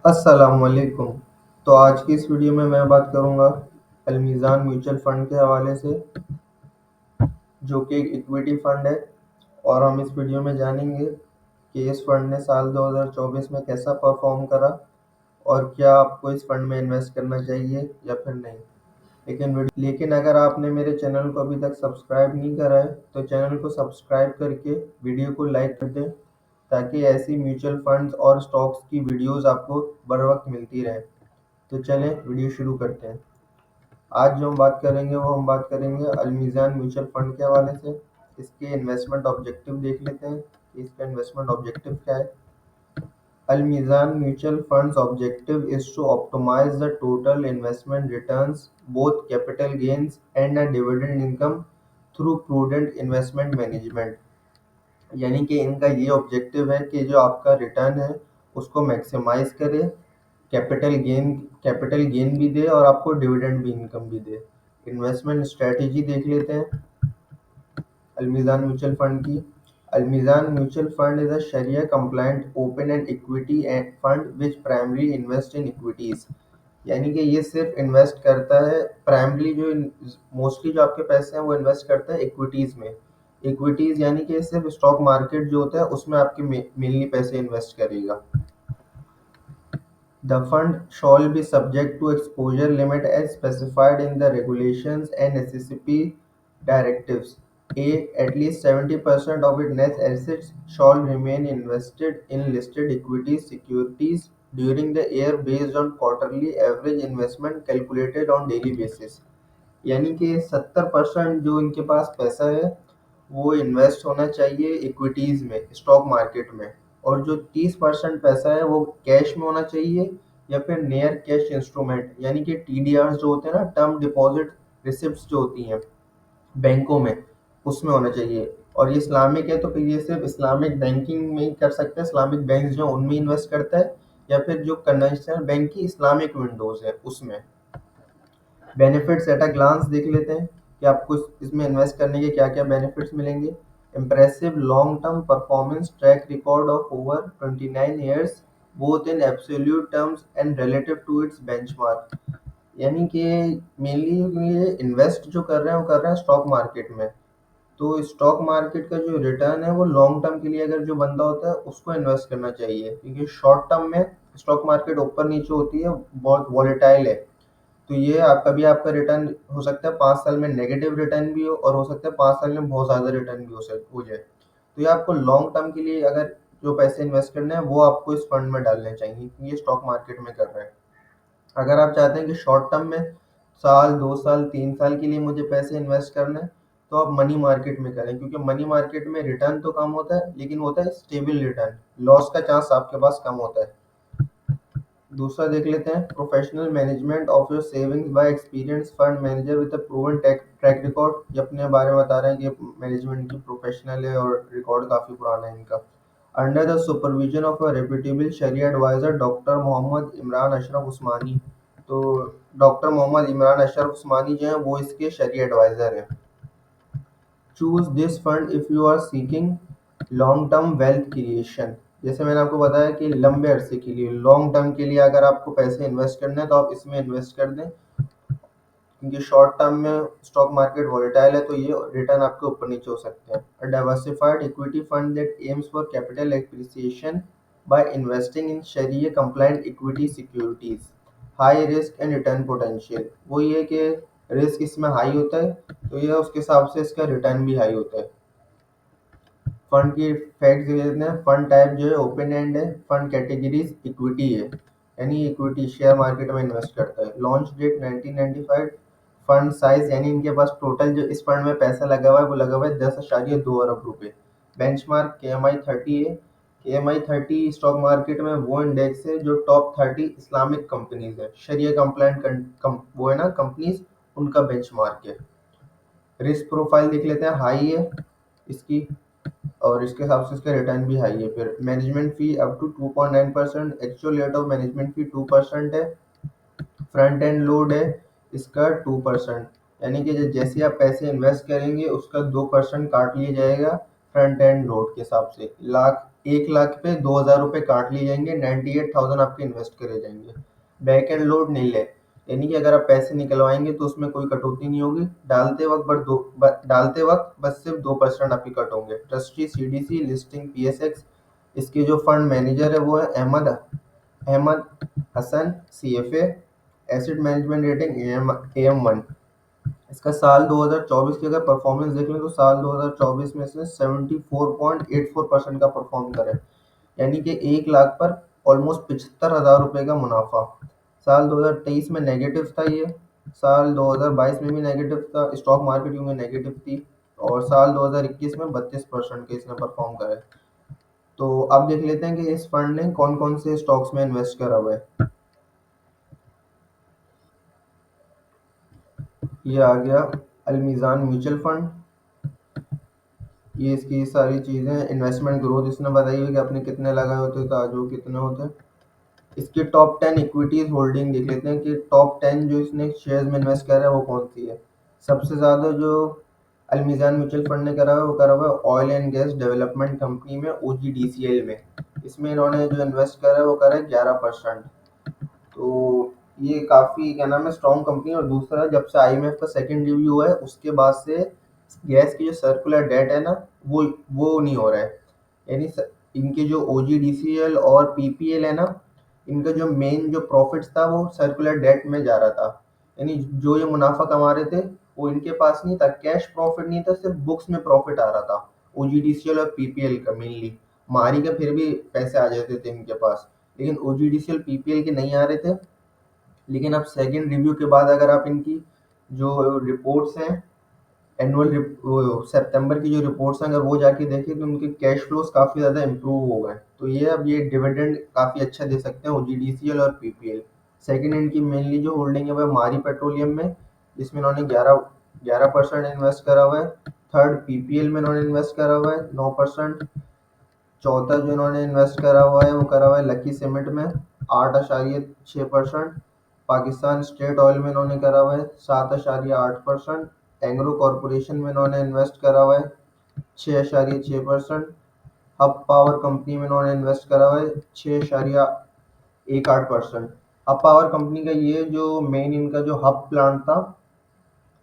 अस्सलामुअलैकुम। तो आज की इस वीडियो में मैं बात करूंगा अलमीज़ान म्यूचुअल फंड के हवाले से, जो कि एक इक्विटी फंड है। और हम इस वीडियो में जानेंगे कि इस फंड ने साल 2024 में कैसा परफॉर्म करा और क्या आपको इस फंड में इन्वेस्ट करना चाहिए या फिर नहीं। लेकिन अगर आपने मेरे चैनल को अभी तक सब्सक्राइब नहीं करा है तो चैनल को सब्सक्राइब करके वीडियो को लाइक कर दें, ताकि ऐसी म्यूचुअल फंड्स और स्टॉक्स की वीडियोस आपको बर वक्त मिलती रहे। तो चलें वीडियो शुरू करते हैं। आज जो हम बात करेंगे वो हम बात करेंगे अलमीज़ान म्यूचुअल फंड के हवाले से। इसके इन्वेस्टमेंट ऑब्जेक्टिव देख लेते हैं कि इसका इन्वेस्टमेंट ऑब्जेक्टिव क्या है। Al-Mizan Mutual Fund's objective is to optimize the total investment returns, both capital gains and a dividend income through prudent investment management। यानी कि इनका ये ऑब्जेक्टिव है कि जो आपका रिटर्न है उसको मैक्सिमाइज करे, कैपिटल गेन भी दे और आपको डिविडेंड भी इनकम भी दे। इन्वेस्टमेंट स्ट्रेटेजी देख लेते हैं अलमीज़ान म्यूचुअल फंड की। Al Meezan mutual fund is a shariah compliant open end equity and fund which primary invest in equities. यानी कि ये सिर्फ इन्वेस्ट करता है प्राइमरी, जो मोस्टली जो आपके पैसे हैं वो इन्वेस्ट करता है इक्विटीज में। इक्विटीज यानी कि सिर्फ स्टॉक मार्केट जो होता है उसमें आपके मेनली पैसे इन्वेस्ट करेगा। The fund shall be subject to exposure limit as specified in the regulations and SEC directives. At least 70% of its net assets shall remain invested in listed equity securities during the year based on quarterly average investment calculated on daily basis। यानी कि 70% जो इनके पास पैसा है वो invest होना चाहिए equities में, स्टॉक मार्केट में। और जो 30% पैसा है वो कैश में होना चाहिए या फिर नियर कैश इंस्ट्रूमेंट, यानी कि टीडीआर जो होते हैं ना, टर्म डिपॉजिट रिसिप्ट जो होती हैं बैंकों में, उसमें होना चाहिए। और ये इस्लामिक है तो फिर ये सिर्फ इस्लामिक बैंकिंग में ही कर सकते हैं, इस्लामिक बैंक जो उनमें इन्वेस्ट करता है, या फिर जो कन्वेंशनल बैंक की इस्लामिक विंडोज है उसमें। बेनिफिट्स एट अ ग्लांस देख लेते हैं कि आपको इसमें इन्वेस्ट करने के क्या क्या बेनिफिट्स मिलेंगे। Impressive long term performance track record of over 29 years both in absolute terms and relative to its benchmark. यानी कि मेनली ये इन्वेस्ट जो कर रहे हैं वो कर रहे हैं स्टॉक मार्केट में। तो स्टॉक मार्केट का जो रिटर्न है वो लॉन्ग टर्म के लिए अगर जो बंदा होता है उसको इन्वेस्ट करना चाहिए, क्योंकि शॉर्ट टर्म में स्टॉक मार्केट ऊपर नीचे होती है, बहुत वॉलेटाइल है। तो ये आप कभी आपका रिटर्न हो सकता है 5 साल में नेगेटिव रिटर्न भी हो, और हो सकता है 5 साल में बहुत ज़्यादा रिटर्न भी हो जाए। तो ये आपको लॉन्ग टर्म के लिए अगर जो पैसे इन्वेस्ट करने हैं वो आपको इस फंड में डालने चाहिए, क्योंकि ये स्टॉक मार्केट में कर रहे हैं। अगर आप चाहते हैं कि शॉर्ट टर्म में साल 2 साल 3 साल के लिए मुझे पैसे इन्वेस्ट करना है, तो आप मनी मार्केट में करें, क्योंकि मनी मार्केट में रिटर्न तो कम होता है लेकिन होता है स्टेबल रिटर्न, लॉस का चांस आपके पास कम होता है। दूसरा देख लेते हैं professional management of your savings bye experience fund manager with a proven track record. ये अपने बारे में बता रहे हैं कि मैनेजमेंट की प्रोफेशनल है और रिकॉर्ड काफ़ी पुराना है इनका। Under the supervision of a reputable shariah advisor doctor Mohammad Imran Ashraf Usmani. तो डॉक्टर मोहम्मद इमरान अशरफ उस्मानी जो हैं वो इसके शरिया एडवाइज़र हैं। Choose this fund if you are seeking long term wealth creation. जैसे मैंने आपको बताया कि लंबे अरसे के लिए, लॉन्ग टर्म के लिए अगर आपको पैसे इन्वेस्ट करने हैं तो आप इसमें इन्वेस्ट कर दें, क्योंकि शॉर्ट टर्म में स्टॉक मार्केट वॉलेटाइल है तो ये रिटर्न आपके ऊपर नीचे हो सकते हैं। A diversified equity fund that aims for capital appreciation by investing in shariah compliant equity securities, high risk and return potential. वो ये कि रिस्क इसमें हाई होता है तो ये उसके हिसाब से इसका रिटर्न भी हाई होता है। फंड की फैक्ट देख लेते हैं। फंड टाइप जो है ओपन एंड है। फंड कैटेगरीज इक्विटी है, यानी इक्विटी शेयर मार्केट में इन्वेस्ट करता है। Launch date 1995। फंड साइज यानी इनके पास टोटल जो इस फंड में पैसा लगा हुआ है वो लगा हुआ है 10.2 अरब रुपए। बेंचमार्क KMI 30 है। KMI 30 स्टॉक मार्केट में वो इंडेक्स है जो टॉप 30 इस्लामिक कंपनीज है, शरिया कंप्लायंट वो है ना कंपनीज, उनका बेंचमार्क है। रिस्क प्रोफाइल देख लेते हैं, हाई है इसकी, और इसके हिसाब से इसका रिटर्न भी हाई है। फिर management fee up to 2.9%, actual rate of management fee 2% है। फ्रंट एंड लोड है इसका 2%, यानी कि जैसे आप पैसे इन्वेस्ट करेंगे उसका 2% काट लिया जाएगा फ्रंट एंड लोड के हिसाब से। 1 लाख पे 2,000 रुपये काट लिए जाएंगे, 98,000 आपके इन्वेस्ट करे जाएंगे। बैक एंड लोड नील है, यानी कि अगर आप पैसे निकलवाएंगे तो उसमें कोई कटौती नहीं होगी। डालते वक्त बस सिर्फ 2% आपके कट होंगे। Trustee, CDC, listing, PSX. इसके जो फंड मैनेजर है वो है Ahmed Ahmed Hasan, CFA. Asset management rating AM1। इसका साल 2024 की अगर परफॉर्मेंस देख लें तो साल 2024 में इसने 74.84% का परफॉर्म करा है, यानी कि 1 लाख पर ऑलमोस्ट 75,000 रुपये का मुनाफा। साल 2023 में नेगेटिव था ये, साल 2022 में भी नेगेटिव था, स्टॉक मार्केट यूं में नेगेटिव थी, और साल 2021 में 32% के इसने परफॉर्म करा है। तो अब देख लेते हैं कि इस फंड ने कौन कौन से स्टॉक्स में इन्वेस्ट करा हुआ है। ये आ गया अलमीज़ान म्यूचुअल फंड। ये इसकी सारी चीज़ें, इन्वेस्टमेंट ग्रोथ इसने बताई हुई कि आपने कितने लगाए होते तो आज वो कितने होते। इसकी टॉप 10 इक्विटीज होल्डिंग देख लेते हैं कि टॉप 10 जो इसने शेयर्स में इन्वेस्ट करा है वो कौन सी है। सबसे ज़्यादा जो अलमीज़ान म्यूचुअल फंड ने करा हुआ है वो करा हुआ है oil and gas development company में, OGDCL में। इसमें इन्होंने जो इन्वेस्ट करा है वो करा है 11%। तो ये काफ़ी क्या नाम है स्ट्रॉन्ग कंपनी है। और दूसरा, जब से IMF का सेकंड रिव्यू है उसके बाद से गैस की जो सर्कुलर डेट है ना, वो नहीं हो रहा है। यानी इनके जो OGDCL और PPL है ना, इनका जो मेन जो प्रॉफिट्स था वो सर्कुलर डेट में जा रहा था। यानी जो ये मुनाफा कमा रहे थे वो इनके पास नहीं था, कैश प्रॉफिट नहीं था, सिर्फ बुक्स में प्रॉफिट आ रहा था। OGDCL और PPL का मेनली, मारी के फिर भी पैसे आ जाते थे इनके पास, लेकिन OGDCL PPL के नहीं आ रहे थे। लेकिन अब सेकंड रिव्यू के बाद अगर आप इनकी जो रिपोर्ट्स हैं, एनुअल सितंबर की जो रिपोर्ट्स हैं, अगर वो जाके देखें तो उनके कैश फ्लोज काफ़ी ज़्यादा इंप्रूव हो गए। तो ये अब ये डिविडेंड काफ़ी अच्छा दे सकते हैं OGDCL और PPL। सेकंड इनकी मेनली जो होल्डिंग है वह मारी पेट्रोलियम में, जिसमें इन्होंने 11% इन्वेस्ट करा हुआ है। थर्ड, PPL में इन्होंने इन्वेस्ट करा हुआ है 9%। चौथा जो इन्होंने इन्वेस्ट करा हुआ है वो करा हुआ है लकी सीमेंट में, 8.6%। पाकिस्तान स्टेट ऑयल में इन्होंने करा हुआ है 7.8%। एंग्रो कॉरपोरेशन में इन्होंने इन्वेस्ट करा हुआ है 6.6%। हब पावर कंपनी में इन्होंने इन्वेस्ट करा हुआ है 6.18%। हब पावर कंपनी का ये जो मेन इनका जो हब प्लांट था,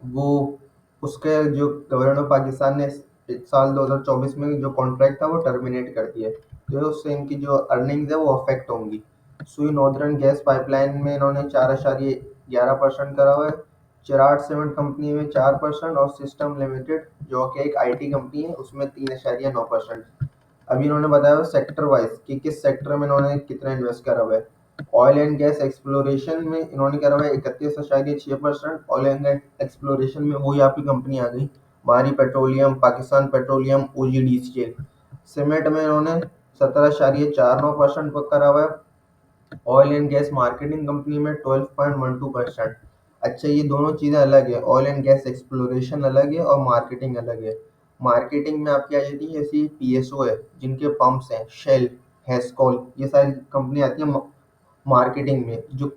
वो उसके जो गवर्नमेंट ऑफ पाकिस्तान ने साल 2024 में जो कॉन्ट्रैक्ट था वो टर्मिनेट कर दिया, तो उससे इनकी जो अर्निंग्स है वो अफेक्ट होंगी। सुई नॉर्दर्न गैस पाइपलाइन में इन्होंने 4.11% करा हुआ है। चिराग सीमेंट कंपनी में 4%, और सिस्टम लिमिटेड जो कि एक IT कंपनी है उसमें 3.9%। अभी इन्होंने बताया सेक्टर वाइज कि किस सेक्टर में इन्होंने कितना इन्वेस्ट करा हुआ है। ऑयल एंड गैस एक्सप्लोरेशन में इन्होंने करा हुआ है 31.6%। ऑयल एंड गैस एक्सप्लोरेशन में वही आपकी कंपनी आ गई, मारी petroleum, Pakistan petroleum, OGDCL। Cement में इन्होंने 17.49% करा हुआ है। Oil and gas marketing company में 12.12%। अच्छा, ये दोनों चीज़ें अलग है, ऑयल एंड गैस एक्सप्लोरेशन अलग है और मार्केटिंग अलग है। मार्केटिंग में आपकी आ जाती है जैसी PSO है, जिनके पंप्स हैं, शेल, हेस्कॉल, ये सारी कंपनी आती है मार्केटिंग में, जो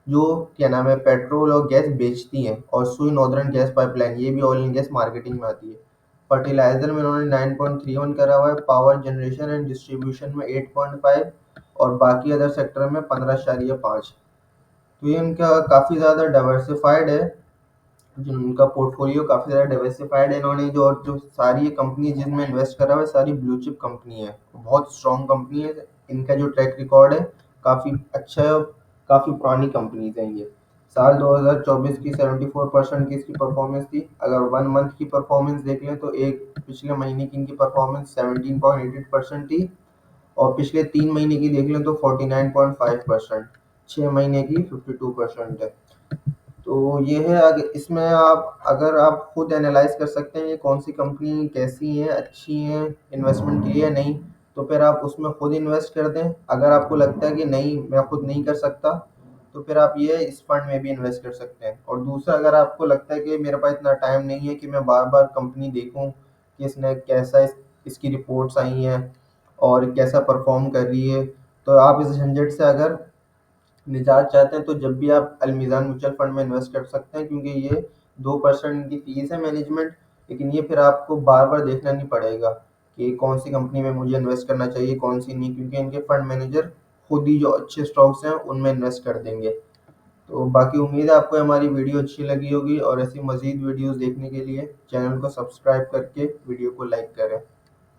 जो क्या नाम है पेट्रोल और गैस बेचती हैं। और सुई नॉर्दर्न गैस पाइपलाइन, ये भी ऑयल एंड गैस मार्केटिंग में आती है। फर्टिलाइजर में उन्होंने 9.31 करा हुआ है। पावर जनरेशन एंड डिस्ट्रीब्यूशन में 8.5, और बाकी अदर सेक्टर में 15.5। तो ये इनका काफ़ी ज़्यादा डाइवर्सिफाइड है, जो उनका पोर्टफोलियो काफ़ी ज़्यादा डाइवर्सिफाइड है। इन्होंने जो सारी कंपनी जिनमें इन्वेस्ट करा हुआ है सारी ब्लू चिप कंपनी है, बहुत स्ट्रॉन्ग कंपनी है। इनका जो ट्रैक रिकॉर्ड है काफ़ी अच्छा है, काफ़ी पुरानी कंपनीज हैं ये। साल 2024 की 74% की इसकी परफॉर्मेंस थी। अगर 1 मंथ की परफॉर्मेंस देख लें तो एक पिछले महीने की इनकी परफॉर्मेंस 17.88% थी, और पिछले 3 महीने की देख लें तो 49.5%। 6 महीने की 52% है। तो ये है, इसमें आप अगर आप खुद एनालाइज कर सकते हैं ये कौन सी कंपनी कैसी है, अच्छी है इन्वेस्टमेंट के लिए या नहीं, तो फिर आप उसमें खुद इन्वेस्ट कर दें। अगर आपको लगता है कि नहीं मैं खुद नहीं कर सकता, तो फिर आप ये इस फंड में भी इन्वेस्ट कर सकते हैं। और दूसरा, अगर आपको लगता है कि मेरे पास इतना टाइम नहीं है कि मैं बार बार कंपनी देखूं कि इसने कैसा इसकी रिपोर्ट्स आई हैं और कैसा परफॉर्म कर रही है, तो आप इस झंझट से अगर निजात चाहते हैं तो जब भी आप अलमीज़ान म्यूचुअल फंड में इन्वेस्ट कर सकते हैं, क्योंकि ये 2% की फीस है मैनेजमेंट, लेकिन ये फिर आपको बार बार देखना नहीं पड़ेगा। कि कौन सी कंपनी में मुझे इन्वेस्ट करना चाहिए, कौन सी नहीं, क्योंकि इनके फंड मैनेजर खुद ही जो अच्छे स्टॉक्स हैं उनमें इन्वेस्ट कर देंगे। तो बाकी उम्मीद है आपको हमारी वीडियो अच्छी लगी होगी, और ऐसी मज़ीद वीडियोस देखने के लिए चैनल को सब्सक्राइब करके वीडियो को लाइक करें।